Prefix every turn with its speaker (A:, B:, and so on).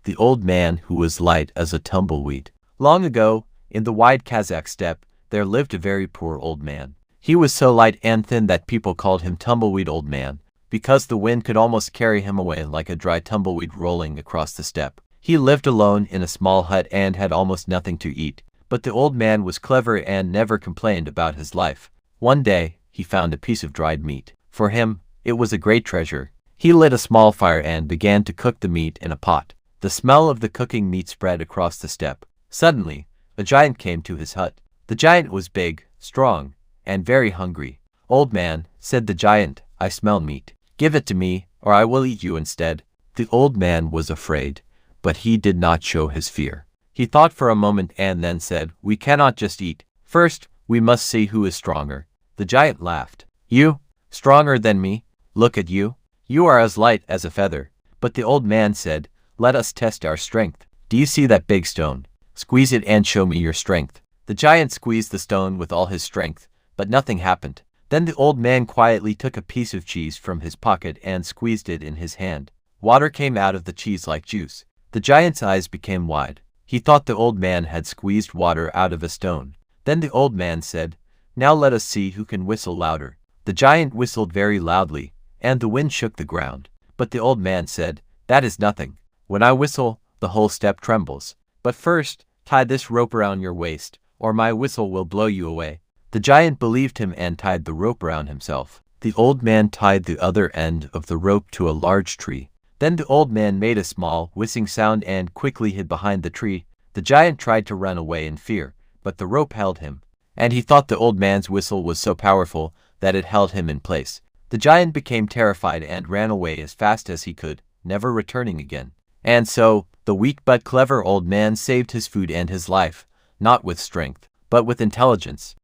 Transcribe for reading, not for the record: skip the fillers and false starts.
A: The Old Man Who Was Light as a Tumbleweed. Long ago, in the wide Kazakh steppe, there lived a very poor old man. He was so light and thin that people called him Tumbleweed Old Man, because the wind could almost carry him away like a dry tumbleweed rolling across the steppe. He lived alone in a small hut and had almost nothing to eat, but the old man was clever and never complained about his life. One day, he found a piece of dried meat. For him, it was a great treasure. He lit a small fire and began to cook the meat in a pot. The smell of the cooking meat spread across the steppe. Suddenly, a giant came to his hut. The giant was big, strong, and very hungry. "Old man," said the giant, "I smell meat. Give it to me, or I will eat you instead." The old man was afraid, but he did not show his fear. He thought for a moment and then said, "We cannot just eat. First, we must see who is stronger." The giant laughed. "You? Stronger than me? Look at you. You are as light as a feather." But the old man said, "Let us test our strength. Do you see that big stone? Squeeze it and show me your strength." The giant squeezed the stone with all his strength, but nothing happened. Then the old man quietly took a piece of cheese from his pocket and squeezed it in his hand. Water came out of the cheese like juice. The giant's eyes became wide. He thought the old man had squeezed water out of a stone. Then the old man said, "Now let us see who can whistle louder." The giant whistled very loudly, and the wind shook the ground. But the old man said, "That is nothing. When I whistle, the whole steppe trembles. But first, tie this rope around your waist, or my whistle will blow you away." The giant believed him and tied the rope around himself. The old man tied the other end of the rope to a large tree. Then the old man made a small, whistling sound and quickly hid behind the tree. The giant tried to run away in fear, but the rope held him, and he thought the old man's whistle was so powerful that it held him in place. The giant became terrified and ran away as fast as he could, never returning again. And so, the weak but clever old man saved his food and his life, not with strength, but with intelligence.